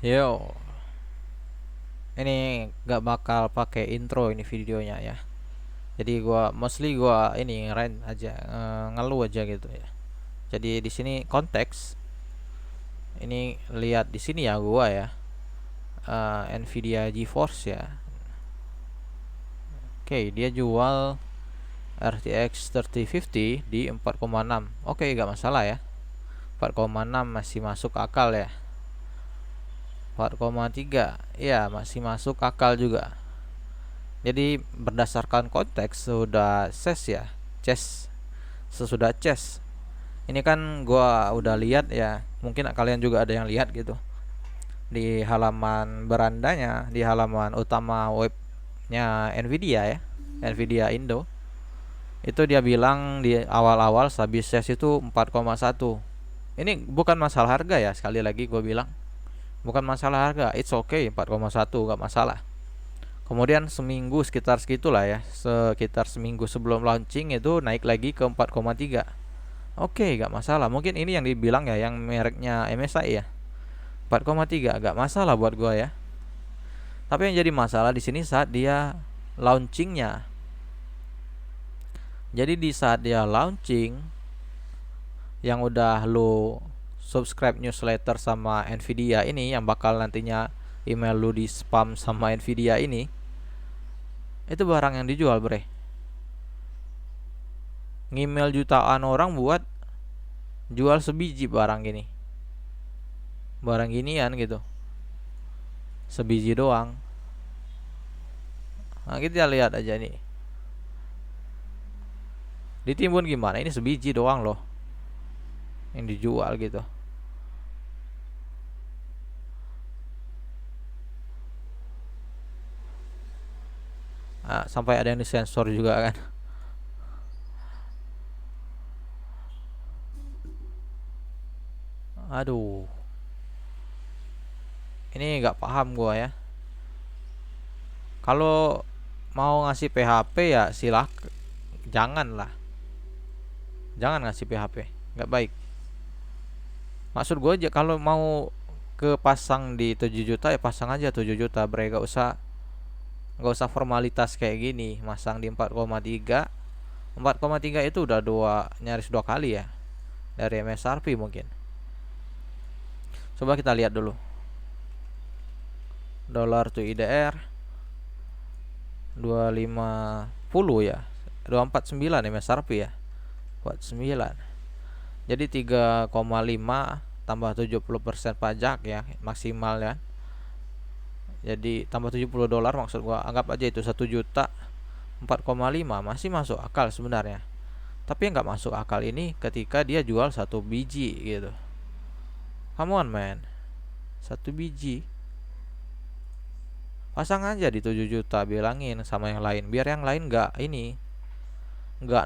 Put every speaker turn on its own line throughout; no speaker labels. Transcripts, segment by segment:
Yo, ini gak bakal pakai intro ini videonya ya. Jadi gua ini rant aja, ngeluh aja gitu ya. Jadi di sini konteks ini lihat di sini ya gua ya, Nvidia GeForce ya. Oke, dia jual RTX 3050 di 4,6. Oke, gak masalah ya. 4,6 masih masuk akal ya. 4,3 ya masih masuk akal juga. Jadi berdasarkan konteks sudah CES sesudah CES. Ini kan gua udah lihat ya, mungkin kalian juga ada yang lihat gitu. Di halaman berandanya, di halaman utama webnya Nvidia ya, Nvidia Indo. Itu dia bilang di awal-awal habis CES itu 4,1. Ini bukan masalah harga ya, sekali lagi gue bilang. Bukan masalah harga, it's okay 4,1 gak masalah. Kemudian seminggu sekitar segitulah ya, sekitar seminggu sebelum launching itu naik lagi ke 4,3. Oke, gak masalah. Mungkin ini yang dibilang ya, yang mereknya MSI ya. 4,3 gak masalah buat gua ya. Tapi yang jadi masalah di sini saat dia launchingnya. Jadi di saat dia launching, yang udah lo subscribe newsletter sama Nvidia ini, yang bakal nantinya email lu di spam sama Nvidia ini, itu barang yang dijual bre. Ngemail jutaan orang buat jual sebiji barang gini, barang ginian gitu, sebiji doang. Nah kita lihat aja nih, ditimbun gimana, ini sebiji doang loh yang dijual gitu. Nah, sampai ada yang disensor juga kan. Aduh, ini nggak paham gua ya. Kalau mau ngasih PHP ya silah, janganlah, jangan ngasih PHP, nggak baik. Maksud gue aja kalau mau ke pasang di 7 juta ya pasang aja 7 juta bre, gak usah formalitas kayak gini masang di 4,3. 4,3 itu udah nyaris dua kali ya dari MSRP mungkin. Coba kita lihat dulu dolar to IDR 250 ya, 249 MSRP ya, 49. Jadi 3,5 tambah 70% pajak ya maksimal ya. Jadi tambah $70, maksud gua anggap aja itu 1 juta. 4,5 masih masuk akal sebenarnya. Tapi yang nggak masuk akal ini ketika dia jual satu biji gitu. Come on man, satu biji pasang aja di 7 juta, bilangin sama yang lain biar yang lain nggak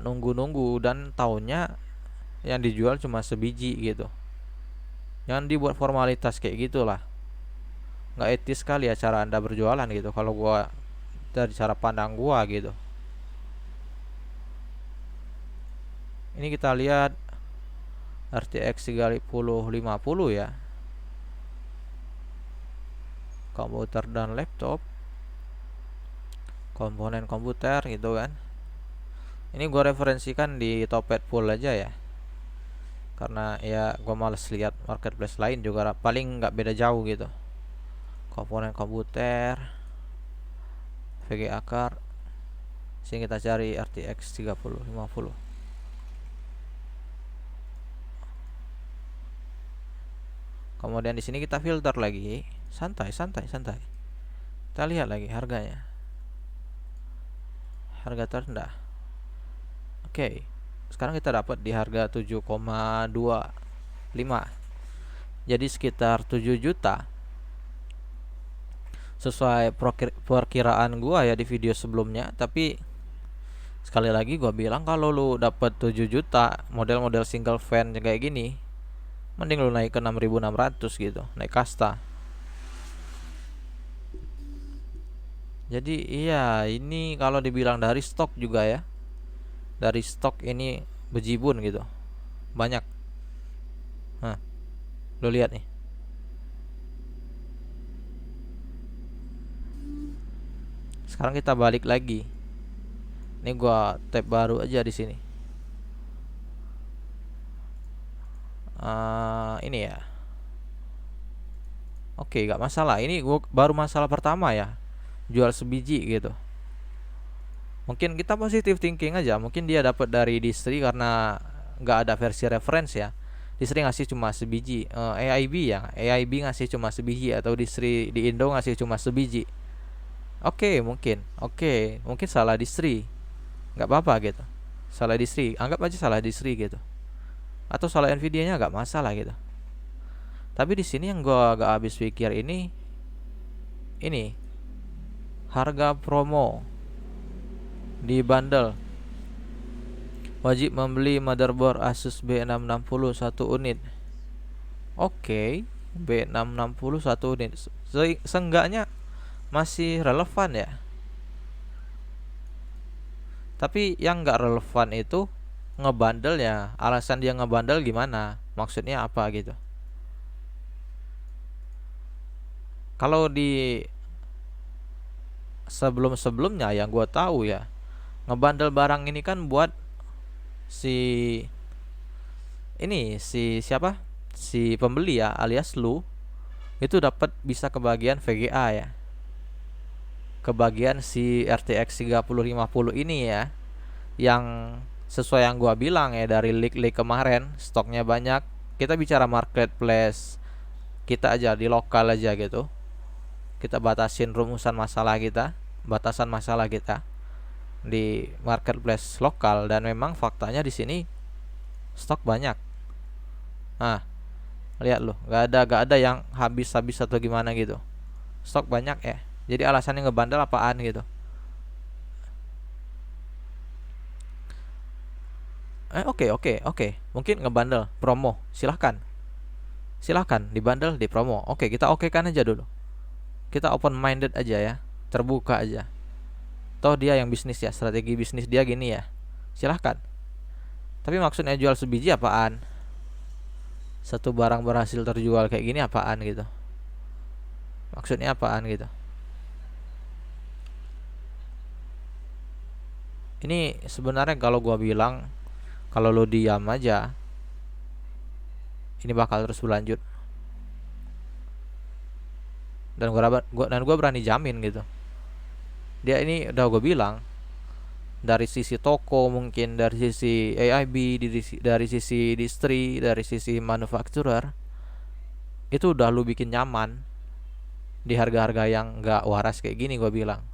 nunggu-nunggu dan taunya yang dijual cuma sebiji gitu. Jangan dibuat formalitas kayak gitulah, nggak etis sekali ya cara anda berjualan gitu kalau gua, dari cara pandang gua gitu. Ini kita lihat RTX 3050 ya, komputer dan laptop, komponen komputer gitu kan. Ini gue referensikan di Topet Pool aja ya, karena ya gue males lihat marketplace lain juga, paling nggak beda jauh gitu. Komponen komputer, VGA card. Sini kita cari RTX 3050. Kemudian di sini kita filter lagi, santai santai santai. Kita lihat lagi harganya, harga terendah. Oke, sekarang kita dapat di harga 7,25. Jadi sekitar 7 juta. Sesuai perkiraan gua ya di video sebelumnya, tapi sekali lagi gua bilang kalau lu dapat 7 juta model-model single fan kayak gini, mending lu naik ke 6.600 gitu, naik kasta. Jadi iya, ini kalau dibilang dari stok juga ya, dari stok ini bejibun gitu, banyak. Nah, lu lihat nih, Sekarang kita balik lagi. Ini gua tab baru aja di sini. Ini ya. Oke, gak masalah. Ini gua baru masalah pertama ya, jual sebiji gitu. Mungkin kita positive thinking aja. Mungkin dia dapat dari distri karena nggak ada versi reference ya. Distri ngasih cuma sebiji. AIB ya, AIB ngasih cuma sebiji, atau distri di Indo ngasih cuma sebiji. Oke, mungkin salah distri, nggak apa-apa gitu. Salah distri, anggap aja salah distri gitu. Atau salah Nvidia-nya nggak masalah gitu. Tapi di sini yang gua gak habis pikir ini harga promo di bundle. Wajib membeli motherboard Asus B660 1 unit. Oke, B660 1 unit. Seenggaknya masih relevan ya. Tapi yang gak relevan itu ngebundle ya. Alasan dia ngebundle gimana? Maksudnya apa gitu? Kalau di sebelum-sebelumnya yang gue tahu ya, ngebundle barang ini kan buat si siapa, si pembeli ya, alias lu itu dapat bisa kebagian VGA ya, kebagian si RTX 3050 ini ya, yang sesuai yang gua bilang ya dari leak kemarin, stoknya banyak. Kita bicara marketplace kita aja, di lokal aja gitu, kita batasin batasan masalah kita di marketplace lokal, dan memang faktanya di sini stok banyak. Nah, lihat loh, gak ada yang habis atau gimana gitu. Stok banyak ya. Jadi alasannya ngebandel apaan gitu? Oke. Mungkin ngebandel promo. Silahkan dibandel di promo. Oke, kita oke kan aja dulu. Kita open minded aja ya, terbuka aja. Toh dia yang bisnis ya, strategi bisnis dia gini ya. Silahkan. Tapi maksudnya jual sebiji apaan? Satu barang berhasil terjual kayak gini apaan gitu? Maksudnya apaan gitu? Ini sebenarnya kalau gua bilang, kalau lo diam aja, ini bakal terus berlanjut. Dan gua berani jamin gitu. Dia ini udah gue bilang, dari sisi toko, mungkin dari sisi AIB, dari sisi distri, dari sisi manufacturer, itu udah lu bikin nyaman di harga-harga yang gak waras kayak gini. Gue bilang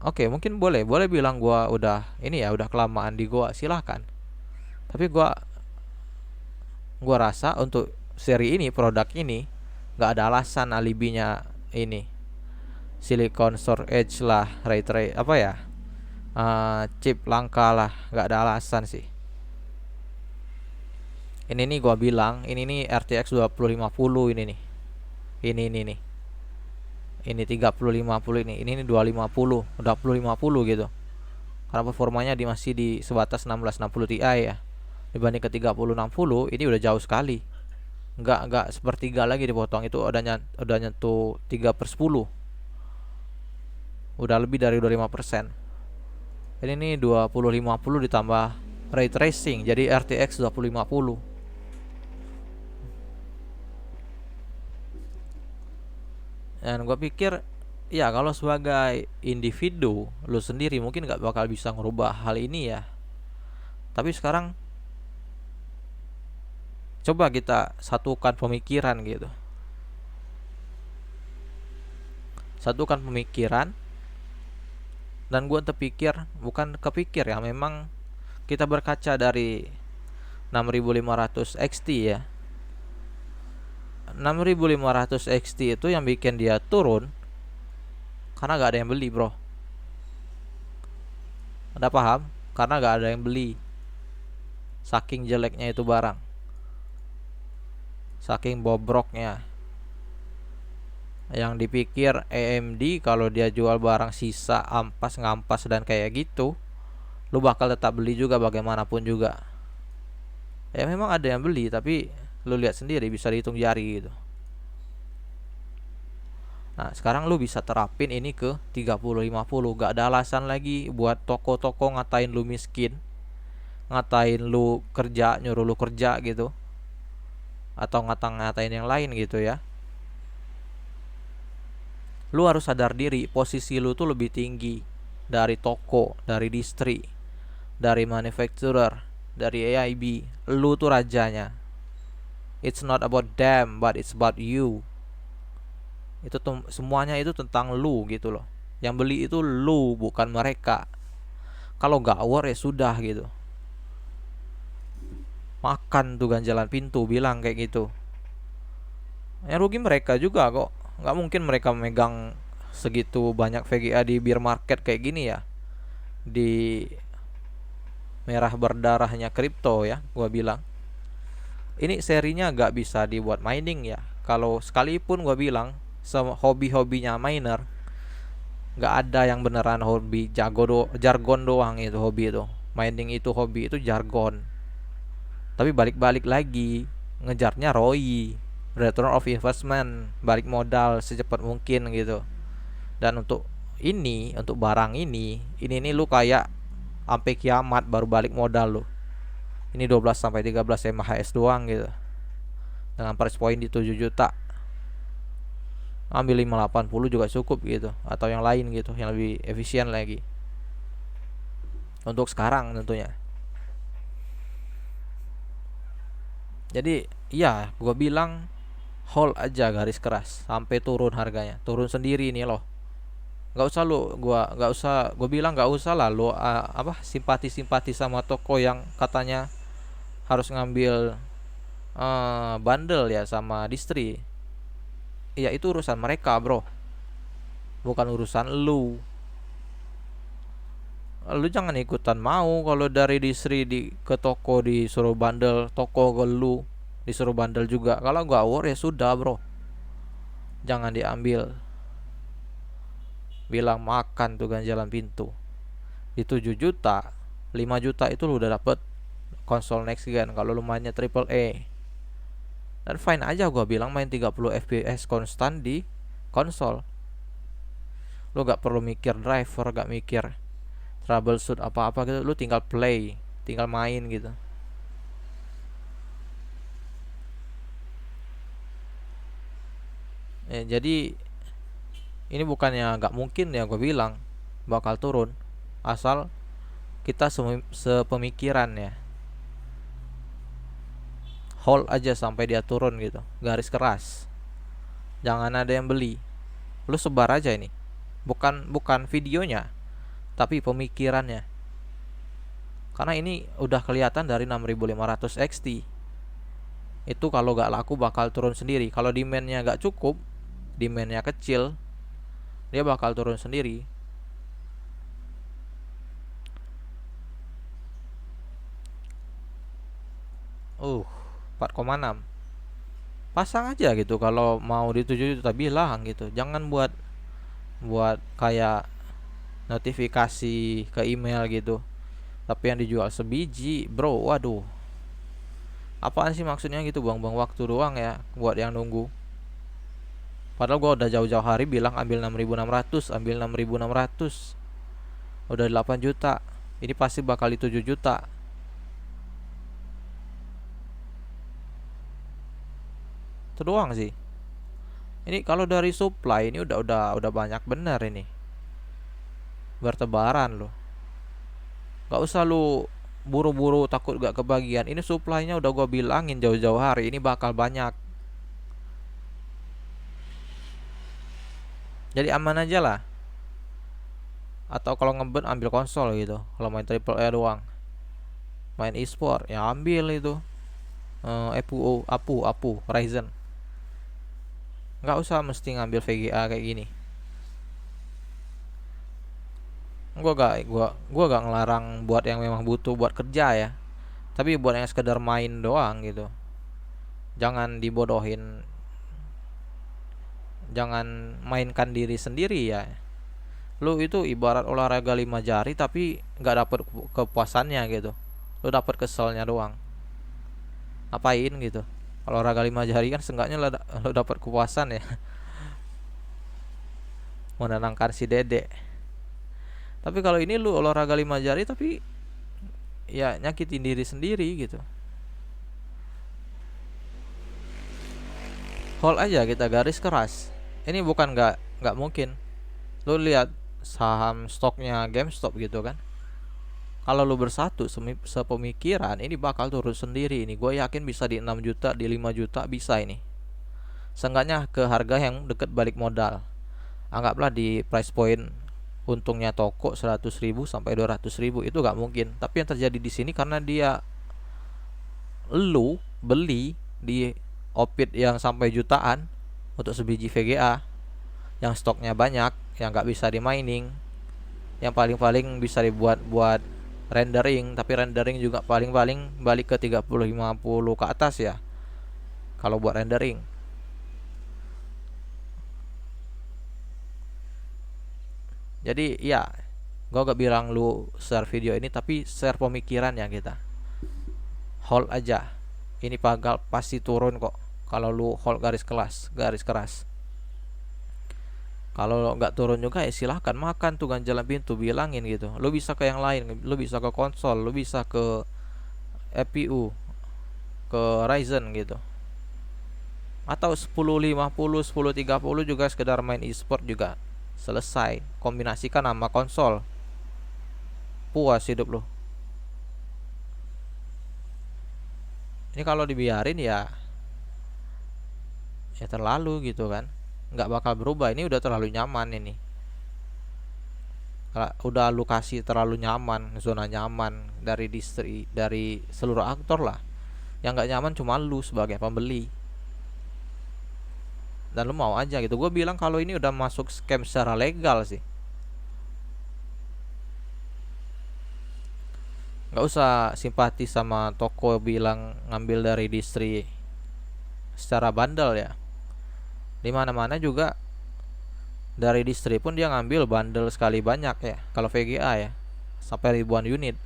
oke, mungkin boleh bilang gue udah ini ya, udah kelamaan di gua, silahkan. Tapi gua rasa untuk seri ini, produk ini, gak ada alasan alibinya ini Silicon Storage lah, ray apa ya, chip langka lah, gak ada alasan sih. Ini nih gua bilang, ini nih RTX 2050 ini nih. Ini nih. Ini 3050 ini nih 250, 2050 gitu. Karena performanya masih di sebatas 1660 Ti ya. Dibanding ke 3060 ini udah jauh sekali. Enggak sepertiga lagi dipotong, itu udah nyentuh 3/10. Udah lebih dari 25%. Ini nih 2050 ditambah ray tracing jadi RTX 2050. Dan gue pikir ya, kalau sebagai individu lu sendiri mungkin gak bakal bisa ngerubah hal ini ya. Tapi sekarang coba kita satukan pemikiran gitu. Satukan pemikiran. Dan gue bukan kepikir ya, memang kita berkaca dari 6500 XT ya. 6500 XT itu yang bikin dia turun karena gak ada yang beli, bro. Ada paham? Karena gak ada yang beli. Saking jeleknya itu barang, saking bobroknya. Yang dipikir AMD kalau dia jual barang sisa, ngampas dan kayak gitu, lu bakal tetap beli juga bagaimanapun juga. Ya memang ada yang beli, tapi lu lihat sendiri, bisa dihitung jari gitu. Nah, sekarang lu bisa terapin ini ke 30-50. Gak ada alasan lagi buat toko-toko ngatain lu miskin, ngatain lu kerja, nyuruh lu kerja gitu, atau ngatain yang lain gitu ya. Lu harus sadar diri, posisi lu tuh lebih tinggi dari toko, dari distri, dari manufacturer, dari AIB. Lu tuh rajanya. It's not about them, but it's about you. Itu semuanya itu tentang lu gitu loh. Yang beli itu lu, bukan mereka. Kalau gak aware ya sudah gitu. Makan tuh ganjalan pintu, bilang kayak gitu. Yang rugi mereka juga kok. Gak mungkin mereka megang segitu banyak VGA di bear market kayak gini ya. Di merah berdarahnya kripto ya, gua bilang. Ini serinya gak bisa dibuat mining ya. Kalau sekalipun gua bilang hobi-hobinya miner, nggak ada yang beneran hobi jargon doang. Itu hobi, itu mining, itu hobi, itu jargon. Tapi balik-balik lagi ngejarnya ROI, return of investment, balik modal secepat mungkin gitu. Dan untuk barang ini lu kayak sampai kiamat baru balik modal lu. Ini 12 sampai 13 MHz doang gitu, dengan price point di 7 juta. Ambil 580 juga cukup gitu, atau yang lain gitu yang lebih efisien lagi untuk sekarang tentunya. Jadi iya, gue bilang hold aja garis keras sampai turun harganya, turun sendiri nih loh. Gue bilang nggak usah lah lo simpati sama toko yang katanya harus ngambil bundle ya sama distri. Iya, itu urusan mereka bro, bukan urusan lu. Lu jangan ikutan mau kalau dari distri ke toko disuruh bundle, toko ke lu disuruh bundle juga. Kalau gak aware ya sudah bro, jangan diambil. Bilang makan tuh ganjalan pintu. Di 7 juta, 5 juta itu lu udah dapet konsol next gen kalau lu mainnya triple A. Dan fine aja gua bilang main 30 fps konstan di konsol. Lu gak perlu mikir driver, gak mikir troubleshoot apa-apa gitu, lu tinggal play, tinggal main gitu. Jadi ini bukannya nggak mungkin ya, gue bilang bakal turun asal kita sepemikiran ya. Hold aja sampai dia turun gitu, garis keras. Jangan ada yang beli. Lu sebar aja ini. Bukan videonya, tapi pemikirannya. Karena ini udah kelihatan dari 6500 XT. Itu kalau gak laku bakal turun sendiri. Kalau demandnya gak cukup, demandnya kecil, dia bakal turun sendiri. 4,6. Pasang aja gitu kalau mau di 7 juta, bilang gitu. Jangan buat kayak notifikasi ke email gitu, tapi yang dijual sebiji bro. Waduh, apaan sih maksudnya gitu, buang-buang waktu doang ya buat yang nunggu. Padahal gua udah jauh-jauh hari bilang ambil 6.600, ambil 6.600. Udah 8 juta. Ini pasti bakal di 7 juta. Itu doang sih. Ini kalau dari supply ini udah banyak bener ini. Bertebaran loh. Gak usah lu buru-buru takut gak kebagian. Ini supply-nya udah gua bilangin jauh-jauh hari ini bakal banyak. Jadi aman aja lah. Atau kalau ngebet ambil konsol gitu. Kalau main triple A doang. Main e-sport ya ambil itu. Apu Ryzen. Nggak usah mesti ngambil VGA kayak gini. Gua gak ngelarang buat yang memang butuh buat kerja ya. Tapi buat yang sekedar main doang gitu, jangan dibodohin. Jangan mainkan diri sendiri ya. Lu itu ibarat olahraga 5 jari tapi nggak dapet kepuasannya gitu. Lu dapet keselnya doang. Apain gitu? Olahraga 5 jari kan seenggaknya lu dapet kepuasan ya. menenangkan si Dede. Tapi kalau ini lu olahraga 5 jari tapi ya nyakitin diri sendiri gitu. Hold aja, kita garis keras. Ini bukan nggak mungkin. Lu lihat saham stoknya GameStop gitu kan. Kalau lu bersatu sepemikiran, ini bakal turun sendiri. Ini gue yakin bisa di 6 juta, di 5 juta bisa ini. Seenggaknya ke harga yang deket balik modal. Anggaplah di price point untungnya toko 100.000 sampai 200.000, itu gak mungkin. Tapi yang terjadi di sini karena dia lu beli di opit yang sampai jutaan untuk sebiji VGA yang stoknya banyak, yang gak bisa di mining, yang paling-paling bisa dibuat buat rendering, tapi rendering juga paling-paling balik ke 30-50 ke atas ya kalau buat rendering. Jadi ya, gue gak bilang lu share video ini, tapi share pemikiran ya kita. Hold aja. Ini pasti turun kok. Kalau lu hold garis keras. Kalau nggak turun juga ya silahkan makan tuh ganjalan pintu, bilangin gitu. Lu bisa ke yang lain, lu bisa ke konsol, lu bisa ke FPU, ke Ryzen gitu. Atau 1050, 1030 juga sekedar main e-sport juga selesai. Kombinasikan sama konsol. Puas hidup lu. Ini kalau dibiarin ya terlalu gitu kan, nggak bakal berubah. Ini udah terlalu nyaman ini. Udah lu kasih terlalu nyaman, zona nyaman dari seluruh aktor lah. Yang nggak nyaman cuma lu sebagai pembeli, dan lu mau aja gitu. Gue bilang kalau ini udah masuk scam secara legal sih. Nggak usah simpati sama toko bilang ngambil dari distri secara bandel ya. Dimana-mana juga dari distri pun dia ngambil bundle sekali banyak ya, kalau VGA ya sampai ribuan unit.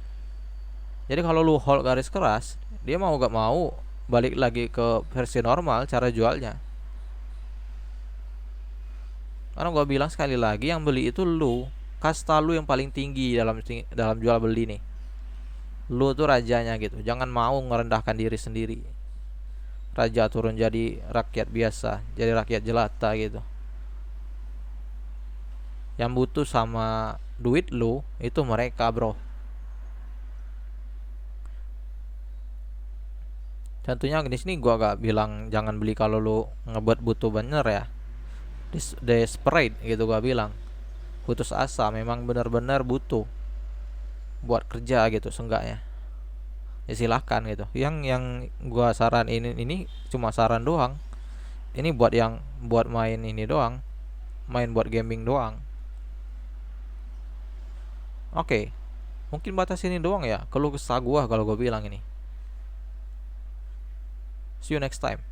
Jadi kalau lu hold garis keras, dia mau gak mau balik lagi ke versi normal cara jualnya. Karena gua bilang sekali lagi, yang beli itu lu, kasta lu yang paling tinggi dalam jual beli nih. Lu tuh rajanya gitu, jangan mau ngerendahkan diri sendiri. Raja turun jadi rakyat biasa, jadi rakyat jelata gitu. Yang butuh sama duit lu itu mereka, bro. Tentunya di sini gua gak bilang jangan beli kalau lu ngebuat butuh bener ya. Desperate gitu gua bilang. Putus asa, memang benar-benar butuh buat kerja gitu seenggaknya. Ya silahkan gitu. Yang gua saran ini cuma saran doang. Ini buat yang buat main ini doang. Main buat gaming doang. Oke. Mungkin batas ini doang ya. Keluh kesah gua kalau gua bilang ini. See you next time.